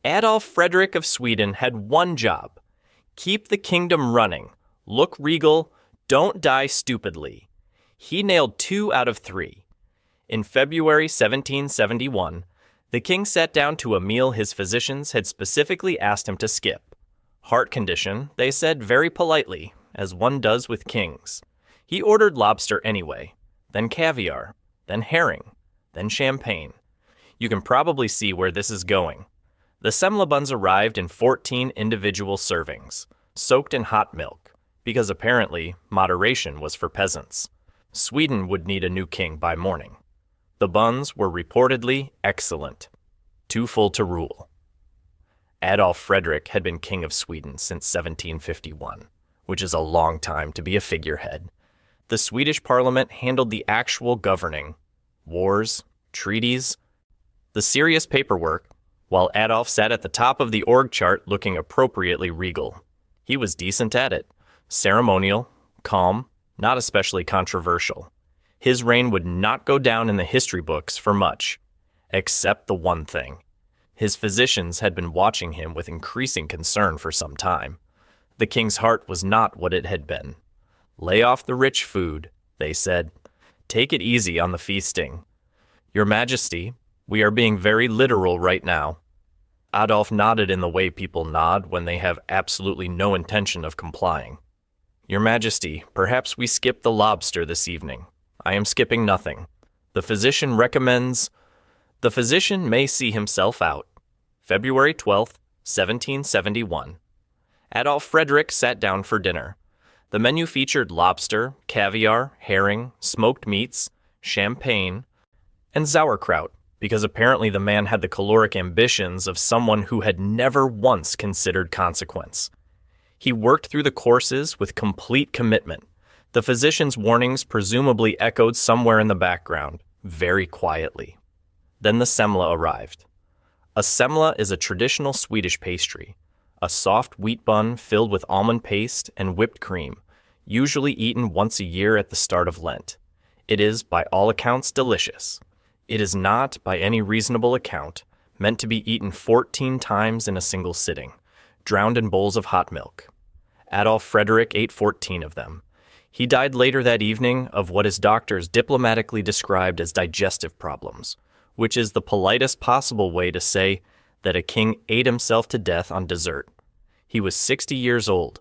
Adolf Frederick of Sweden had one job: keep the kingdom running, look regal, don't die stupidly. He nailed 2 out of 3. In February 1771, the king sat down to a meal his physicians had specifically asked him to skip. Heart condition, they said very politely, as one does with kings. He ordered lobster anyway, then caviar, then herring, then champagne. You can probably see where this is going. The semla buns arrived in 14 individual servings, soaked in hot milk, because apparently moderation was for peasants. Sweden would need a new king by morning. The buns were reportedly excellent, too full to rule. Adolf Frederick had been king of Sweden since 1751, which is a long time to be a figurehead. The Swedish parliament handled the actual governing, wars, treaties, the serious paperwork, while Adolf sat at the top of the org chart looking appropriately regal. He was decent at it, ceremonial, calm, not especially controversial. His reign would not go down in the history books for much, except the one thing. His physicians had been watching him with increasing concern for some time. The king's heart was not what it had been. Lay off the rich food, they said. Take it easy on the feasting. Your Majesty, we are being very literal right now. Adolf nodded in the way people nod when they have absolutely no intention of complying. Your Majesty, perhaps we skip the lobster this evening. I am skipping nothing. The physician recommends... The physician may see himself out. February 12th, 1771. Adolf Frederick sat down for dinner. The menu featured lobster, caviar, herring, smoked meats, champagne, and sauerkraut, because apparently the man had the caloric ambitions of someone who had never once considered consequence. He worked through the courses with complete commitment. The physician's warnings presumably echoed somewhere in the background, very quietly. Then the semla arrived. A semla is a traditional Swedish pastry, a soft wheat bun filled with almond paste and whipped cream, usually eaten once a year at the start of Lent. It is, by all accounts, delicious. It is not, by any reasonable account, meant to be eaten 14 times in a single sitting, drowned in bowls of hot milk. Adolf Frederick ate 14 of them. He died later that evening of what his doctors diplomatically described as digestive problems, which is the politest possible way to say that a king ate himself to death on dessert. He was 60 years old.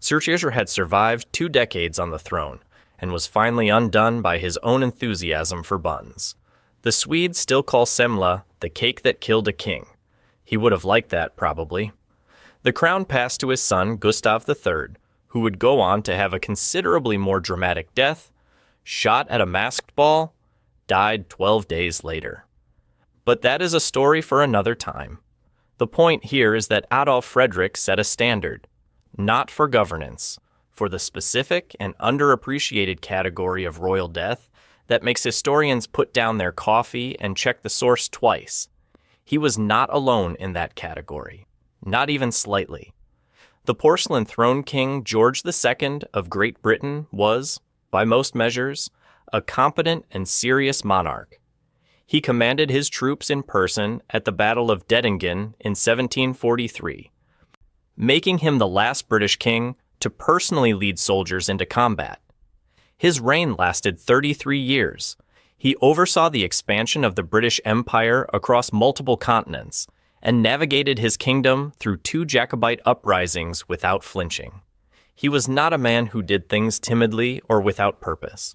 Sturzer had survived 2 decades on the throne and was finally undone by his own enthusiasm for buns. The Swedes still call semla the cake that killed a king. He would have liked that, probably. The crown passed to his son, Gustav III, who would go on to have a considerably more dramatic death, shot at a masked ball, died 12 days later. But that is a story for another time. The point here is that Adolf Frederick set a standard, not for governance, for the specific and underappreciated category of royal death that makes historians put down their coffee and check the source twice. He was not alone in that category, not even slightly. The porcelain throne king George II of Great Britain was, by most measures, a competent and serious monarch. He commanded his troops in person at the Battle of Dettingen in 1743, making him the last British king to personally lead soldiers into combat. His reign lasted 33 years. He oversaw the expansion of the British Empire across multiple continents and navigated his kingdom through 2 Jacobite uprisings without flinching. He was not a man who did things timidly or without purpose.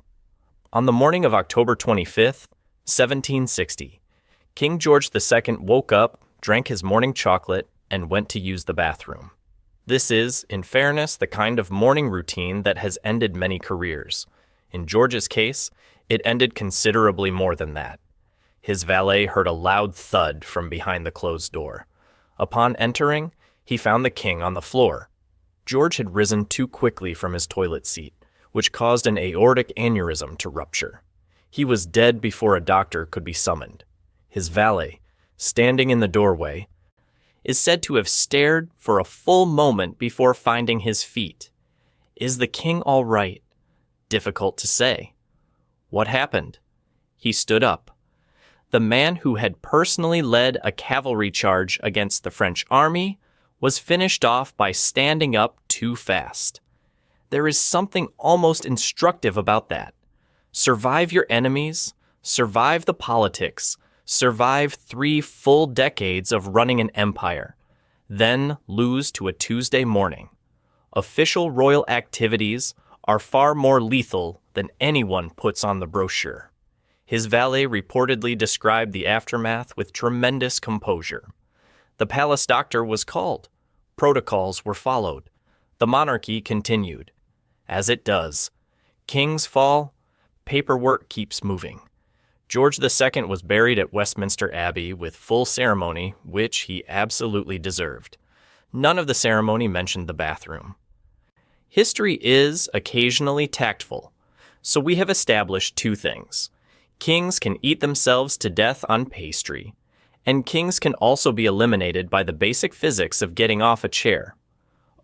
On the morning of October 25th, 1760, King George II woke up, drank his morning chocolate, and went to use the bathroom. This is, in fairness, the kind of morning routine that has ended many careers. In George's case, it ended considerably more than that. His valet heard a loud thud from behind the closed door. Upon entering, he found the king on the floor. George had risen too quickly from his toilet seat, which caused an aortic aneurysm to rupture. He was dead before a doctor could be summoned. His valet, standing in the doorway, is said to have stared for a full moment before finding his feet. Is the king all right? Difficult to say. What happened? He stood up. The man who had personally led a cavalry charge against the French army was finished off by standing up too fast. There is something almost instructive about that. Survive your enemies, survive the politics, survive 3 full decades of running an empire, then lose to a Tuesday morning. Official royal activities are far more lethal than anyone puts on the brochure. His valet reportedly described the aftermath with tremendous composure. The palace doctor was called. Protocols were followed. The monarchy continued. As it does. Kings fall, paperwork keeps moving. George II was buried at Westminster Abbey with full ceremony, which he absolutely deserved. None of the ceremony mentioned the bathroom. History is occasionally tactful, so we have established 2 things. Kings can eat themselves to death on pastry, and kings can also be eliminated by the basic physics of getting off a chair.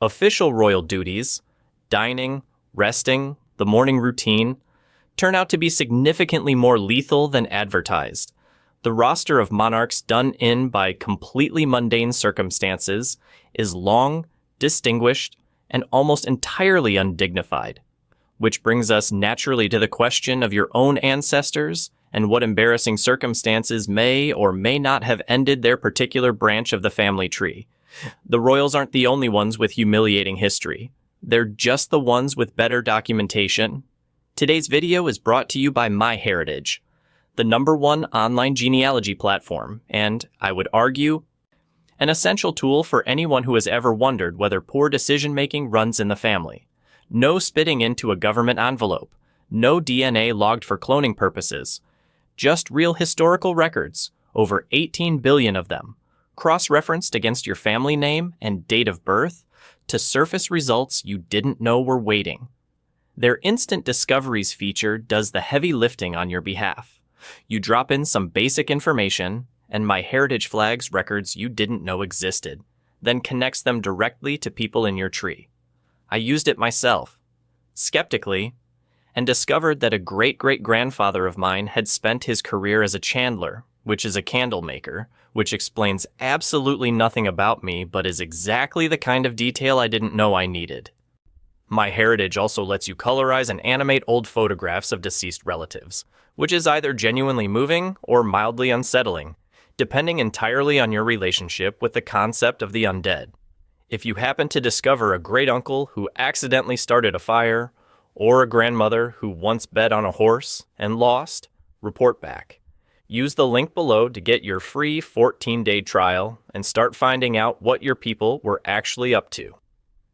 Official royal duties, dining, resting, the morning routine, turn out to be significantly more lethal than advertised. The roster of monarchs done in by completely mundane circumstances is long, distinguished, and almost entirely undignified. Which brings us naturally to the question of your own ancestors and what embarrassing circumstances may or may not have ended their particular branch of the family tree. The royals aren't the only ones with humiliating history. They're just the ones with better documentation. Today's video is brought to you by MyHeritage, the #1 online genealogy platform, and, I would argue, an essential tool for anyone who has ever wondered whether poor decision-making runs in the family. No spitting into a government envelope, no DNA logged for cloning purposes, just real historical records, over 18 billion of them, cross-referenced against your family name and date of birth to surface results you didn't know were waiting. Their Instant Discoveries feature does the heavy lifting on your behalf. You drop in some basic information, and MyHeritage flags records you didn't know existed, then connects them directly to people in your tree. I used it myself, skeptically, and discovered that a great-great-grandfather of mine had spent his career as a chandler, which is a candle maker, which explains absolutely nothing about me but is exactly the kind of detail I didn't know I needed. MyHeritage also lets you colorize and animate old photographs of deceased relatives, which is either genuinely moving or mildly unsettling, depending entirely on your relationship with the concept of the undead. If you happen to discover a great-uncle who accidentally started a fire, or a grandmother who once bet on a horse and lost, report back. Use the link below to get your free 14-day trial and start finding out what your people were actually up to.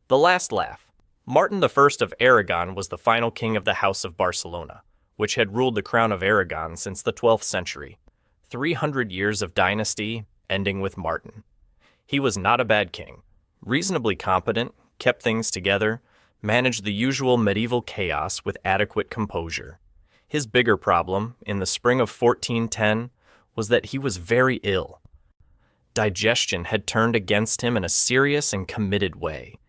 The last laugh. Martin I of Aragon was the final king of the House of Barcelona, which had ruled the crown of Aragon since the 12th century. 300 years of dynasty, ending with Martin. He was not a bad king. Reasonably competent, kept things together, managed the usual medieval chaos with adequate composure. His bigger problem, in the spring of 1410, was that he was very ill. Digestion had turned against him in a serious and committed way.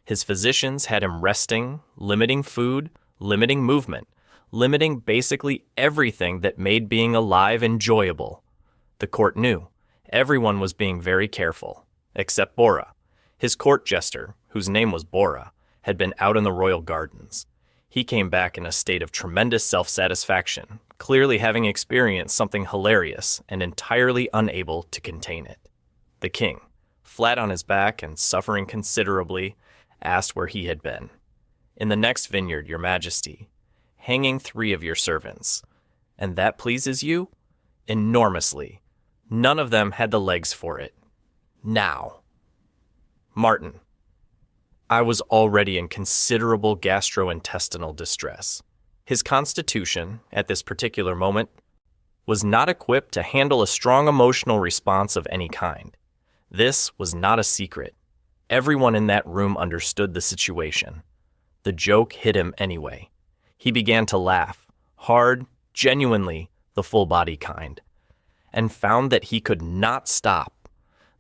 His physicians had him resting, limiting food, limiting movement, limiting basically everything that made being alive enjoyable. The court knew. Everyone was being very careful, except Bora. His court jester, whose name was Bora, had been out in the royal gardens. He came back in a state of tremendous self-satisfaction, clearly having experienced something hilarious and entirely unable to contain it. The king, flat on his back and suffering considerably, asked where he had been. In the next vineyard, your majesty, hanging 3 of your servants. And that pleases you? Enormously. None of them had the legs for it. Now. Martin. I was already in considerable gastrointestinal distress. His constitution, at this particular moment, was not equipped to handle a strong emotional response of any kind. This was not a secret. Everyone in that room understood the situation. The joke hit him anyway. He began to laugh, hard, genuinely, the full-body kind, and found that he could not stop.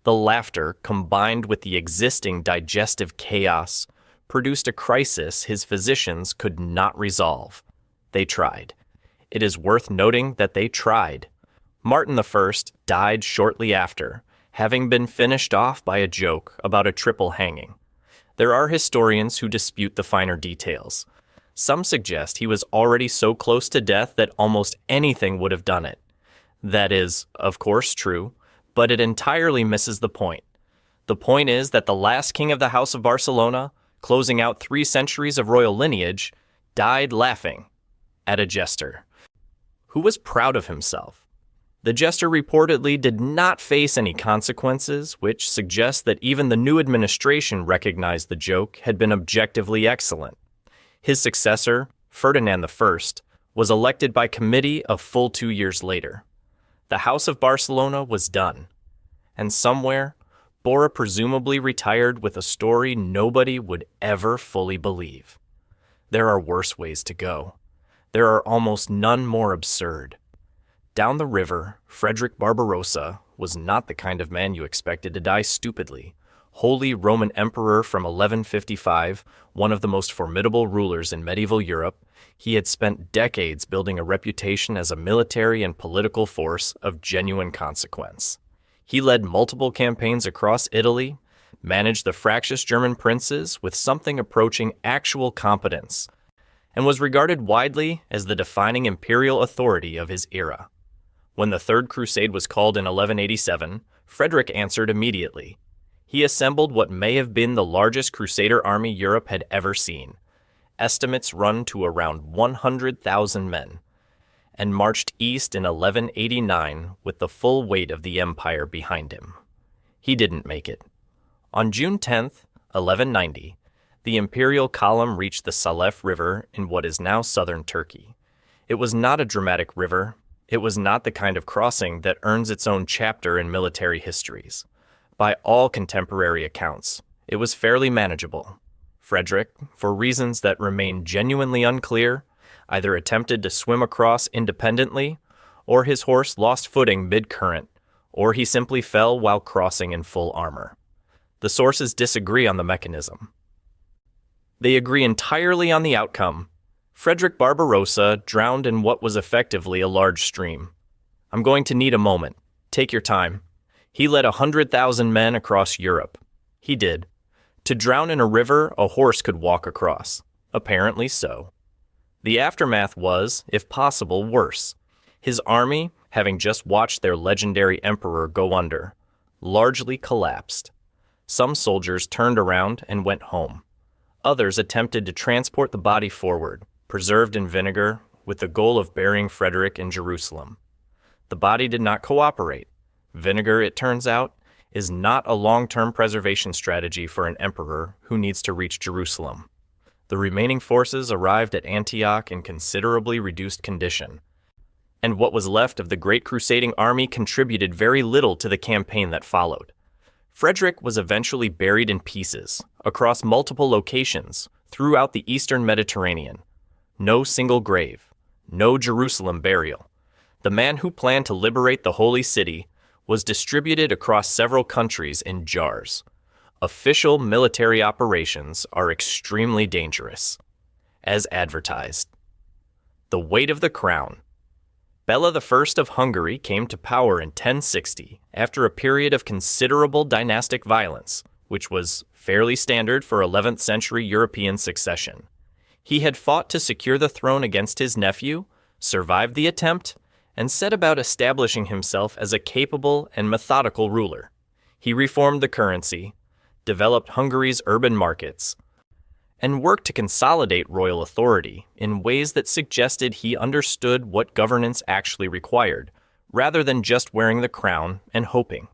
The laughter, combined with the existing digestive chaos, produced a crisis his physicians could not resolve. They tried. It is worth noting that they tried. Martin I died shortly after, having been finished off by a joke about a triple hanging. There are historians who dispute the finer details. Some suggest he was already so close to death that almost anything would have done it. That is, of course, true, but it entirely misses the point. The point is that the last king of the House of Barcelona, closing out 3 centuries of royal lineage, died laughing at a jester who was proud of himself. The jester reportedly did not face any consequences, which suggests that even the new administration recognized the joke had been objectively excellent. His successor, Ferdinand I, was elected by committee a full 2 years later. The House of Barcelona was done, and somewhere, Bora presumably retired with a story nobody would ever fully believe. There are worse ways to go. There are almost none more absurd. Down the river, Frederick Barbarossa was not the kind of man you expected to die stupidly. Holy Roman Emperor from 1155, one of the most formidable rulers in medieval Europe, he had spent decades building a reputation as a military and political force of genuine consequence. He led multiple campaigns across Italy, managed the fractious German princes with something approaching actual competence, and was regarded widely as the defining imperial authority of his era. When the Third Crusade was called in 1187, Frederick answered immediately. He assembled what may have been the largest crusader army Europe had ever seen. Estimates run to around 100,000 men, and marched east in 1189 with the full weight of the empire behind him. He didn't make it. On June 10th, 1190, the imperial column reached the Salef River in what is now southern Turkey. It was not a dramatic river. It was not the kind of crossing that earns its own chapter in military histories. By all contemporary accounts, it was fairly manageable. Frederick, for reasons that remain genuinely unclear, either attempted to swim across independently, or his horse lost footing mid-current, or he simply fell while crossing in full armor. The sources disagree on the mechanism. They agree entirely on the outcome. Frederick Barbarossa drowned in what was effectively a large stream. I'm going to need a moment. Take your time. He led 100,000 men across Europe. He did. To drown in a river, a horse could walk across. Apparently so. The aftermath was, if possible, worse. His army, having just watched their legendary emperor go under, largely collapsed. Some soldiers turned around and went home. Others attempted to transport the body forward, preserved in vinegar, with the goal of burying Frederick in Jerusalem. The body did not cooperate. Vinegar, it turns out, is not a long-term preservation strategy for an emperor who needs to reach Jerusalem. The remaining forces arrived at Antioch in considerably reduced condition, and what was left of the great crusading army contributed very little to the campaign that followed. Frederick was eventually buried in pieces, across multiple locations, throughout the eastern Mediterranean. No single grave, no Jerusalem burial. The man who planned to liberate the Holy City was distributed across several countries in jars. Official military operations are extremely dangerous, as advertised. The weight of the crown. Bela I of Hungary came to power in 1060 after a period of considerable dynastic violence, which was fairly standard for 11th century European succession. He had fought to secure the throne against his nephew, survived the attempt, and set about establishing himself as a capable and methodical ruler. He reformed the currency, developed Hungary's urban markets, and worked to consolidate royal authority in ways that suggested he understood what governance actually required, rather than just wearing the crown and hoping.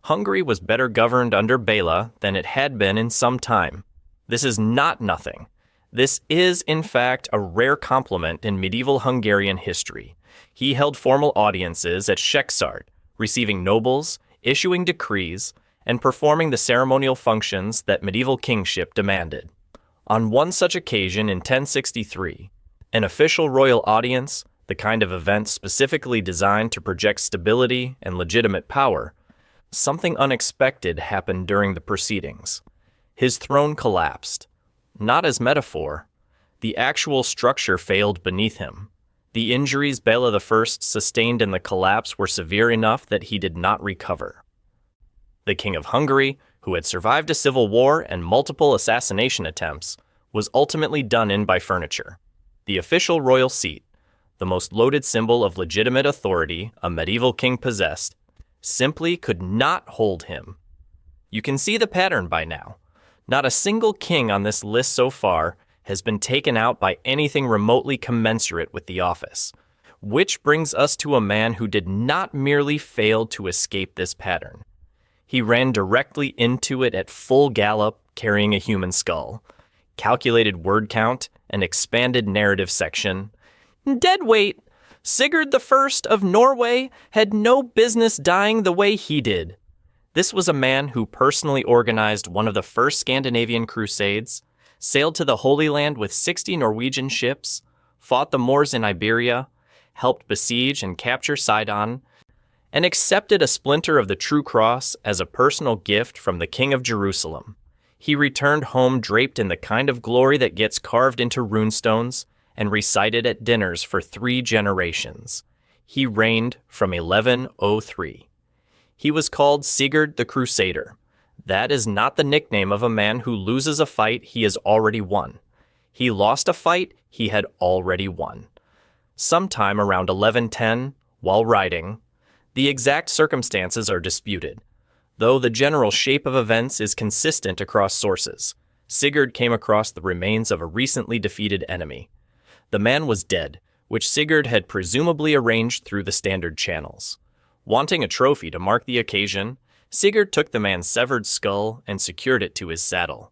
Hungary was better governed under Bela than it had been in some time. This is not nothing. This is, in fact, a rare compliment in medieval Hungarian history. He held formal audiences at Szekszárd, receiving nobles, issuing decrees, and performing the ceremonial functions that medieval kingship demanded. On one such occasion in 1063, an official royal audience, the kind of event specifically designed to project stability and legitimate power, something unexpected happened during the proceedings. His throne collapsed. Not as metaphor. The actual structure failed beneath him. The injuries Bela I sustained in the collapse were severe enough that he did not recover. The King of Hungary, who had survived a civil war and multiple assassination attempts, was ultimately done in by furniture. The official royal seat, the most loaded symbol of legitimate authority a medieval king possessed, simply could not hold him. You can see the pattern by now. Not a single king on this list so far has been taken out by anything remotely commensurate with the office. Which brings us to a man who did not merely fail to escape this pattern. He ran directly into it at full gallop, carrying a human skull, calculated word count, an expanded narrative section. Dead weight! Sigurd I of Norway had no business dying the way he did. This was a man who personally organized one of the first Scandinavian crusades, sailed to the Holy Land with 60 Norwegian ships, fought the Moors in Iberia, helped besiege and capture Sidon, and accepted a splinter of the True Cross as a personal gift from the King of Jerusalem. He returned home draped in the kind of glory that gets carved into runestones and recited at dinners for 3 generations. He reigned from 1103. He was called Sigurd the Crusader. That is not the nickname of a man who loses a fight he has already won. He lost a fight he had already won. Sometime around 1110, while riding, the exact circumstances are disputed, though the general shape of events is consistent across sources. Sigurd came across the remains of a recently defeated enemy. The man was dead, which Sigurd had presumably arranged through the standard channels. Wanting a trophy to mark the occasion, Sigurd took the man's severed skull and secured it to his saddle.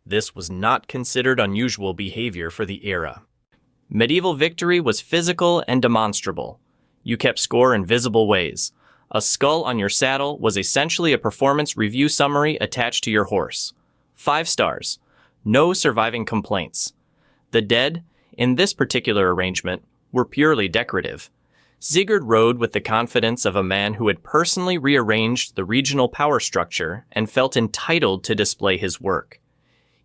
This was not considered unusual behavior for the era. Medieval victory was physical and demonstrable. You kept score in visible ways. A skull on your saddle was essentially a performance review summary attached to your horse. 5 stars. No surviving complaints. The dead, in this particular arrangement, were purely decorative. Sigurd rode with the confidence of a man who had personally rearranged the regional power structure and felt entitled to display his work.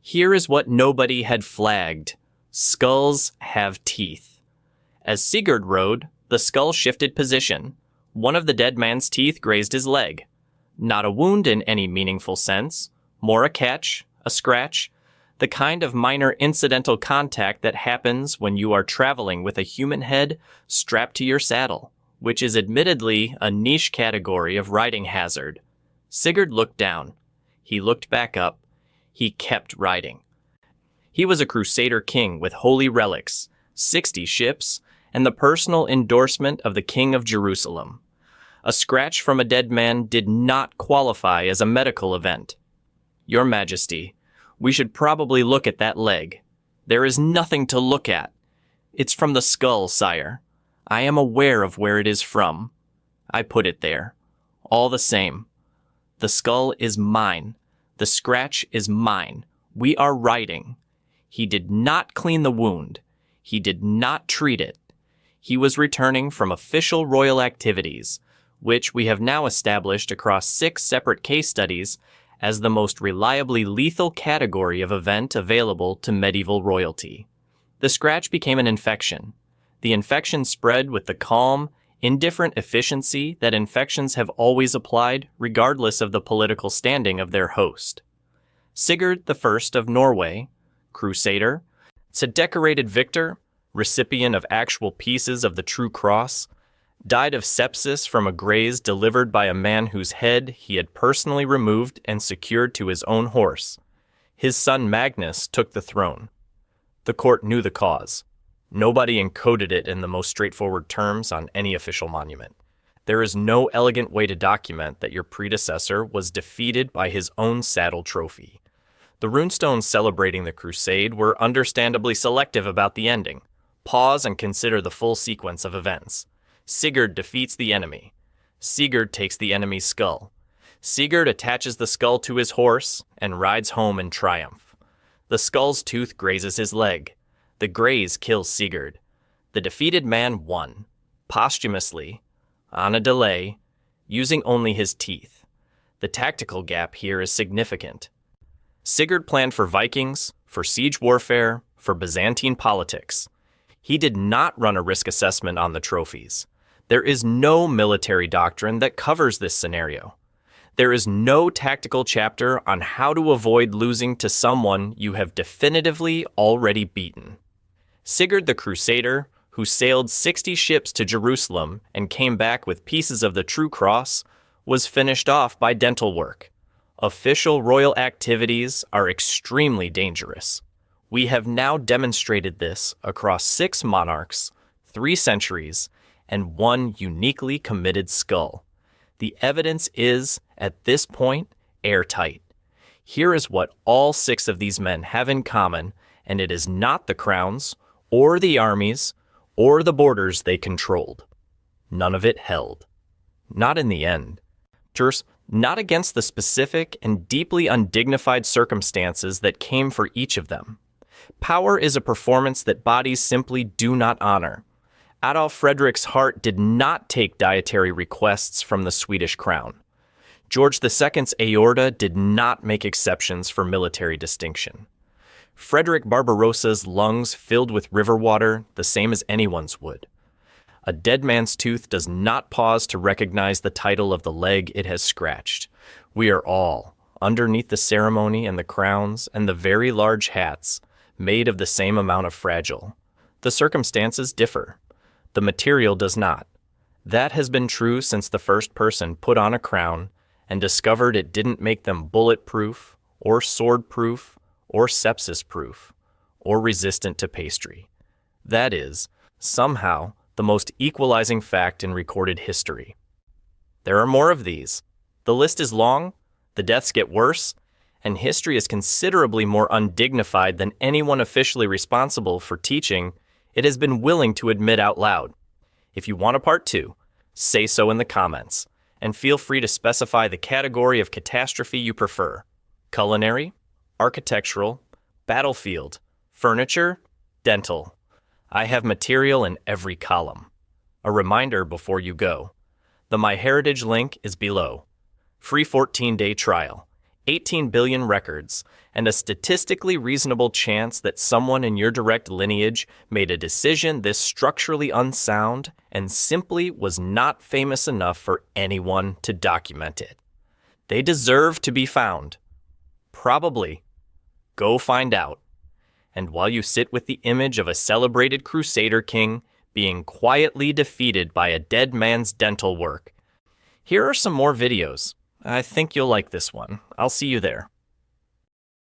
Here is what nobody had flagged. Skulls have teeth. As Sigurd rode, the skull shifted position. One of the dead man's teeth grazed his leg. Not a wound in any meaningful sense, more a catch, a scratch, the kind of minor incidental contact that happens when you are traveling with a human head strapped to your saddle, which is admittedly a niche category of riding hazard. Sigurd looked down. He looked back up. He kept riding. He was a crusader king with holy relics, 60 ships, and the personal endorsement of the King of Jerusalem. A scratch from a dead man did not qualify as a medical event. Your Majesty, we should probably look at that leg. There is nothing to look at. It's from the skull, sire. I am aware of where it is from. I put it there. All the same. The skull is mine. The scratch is mine. We are riding. He did not clean the wound. He did not treat it. He was returning from official royal activities, which we have now established across 6 separate case studies as the most reliably lethal category of event available to medieval royalty. The scratch became an infection. The infection spread with the calm, indifferent efficiency that infections have always applied regardless of the political standing of their host. Sigurd I of Norway, Crusader, a decorated victor, recipient of actual pieces of the True Cross, died of sepsis from a graze delivered by a man whose head he had personally removed and secured to his own horse. His son Magnus took the throne. The court knew the cause. Nobody encoded it in the most straightforward terms on any official monument. There is no elegant way to document that your predecessor was defeated by his own saddle trophy. The runestones celebrating the crusade were understandably selective about the ending. Pause and consider the full sequence of events. Sigurd defeats the enemy. Sigurd takes the enemy's skull. Sigurd attaches the skull to his horse and rides home in triumph. The skull's tooth grazes his leg. The graze kills Sigurd. The defeated man won, posthumously, on a delay, using only his teeth. The tactical gap here is significant. Sigurd planned for Vikings, for siege warfare, for Byzantine politics. He did not run a risk assessment on the trophies. There is no military doctrine that covers this scenario. There is no tactical chapter on how to avoid losing to someone you have definitively already beaten. Sigurd the Crusader, who sailed 60 ships to Jerusalem and came back with pieces of the true cross, was finished off by dental work. Official royal activities are extremely dangerous. We have now demonstrated this across 6 monarchs, 3 centuries, and 1 uniquely committed skull. The evidence is, at this point, airtight. Here is what all 6 of these men have in common, and it is not the crowns, or the armies, or the borders they controlled. None of it held. Not in the end. Not against the specific and deeply undignified circumstances that came for each of them. Power is a performance that bodies simply do not honor. Adolf Frederick's heart did not take dietary requests from the Swedish crown. George II's aorta did not make exceptions for military distinction. Frederick Barbarossa's lungs filled with river water the same as anyone's would. A dead man's tooth does not pause to recognize the title of the leg it has scratched. We are all, underneath the ceremony and the crowns and the very large hats, made of the same amount of fragile. The circumstances differ. The material does not. That has been true since the first person put on a crown and discovered it didn't make them bulletproof, or sword-proof, or sepsis-proof, or resistant to pastry. That is, somehow, the most equalizing fact in recorded history. There are more of these. The list is long, the deaths get worse, and history is considerably more undignified than anyone officially responsible for teaching it has been willing to admit out loud. If you want a part 2, say so in the comments, and feel free to specify the category of catastrophe you prefer: culinary, architectural, battlefield, furniture, dental. I have material in every column. A reminder before you go. The MyHeritage link is below. Free 14-day trial, 18 billion records, and a statistically reasonable chance that someone in your direct lineage made a decision this structurally unsound and simply was not famous enough for anyone to document it. They deserve to be found. Probably. Go find out. And while you sit with the image of a celebrated Crusader king being quietly defeated by a dead man's dental work, here are some more videos. I think you'll like this one. I'll see you there.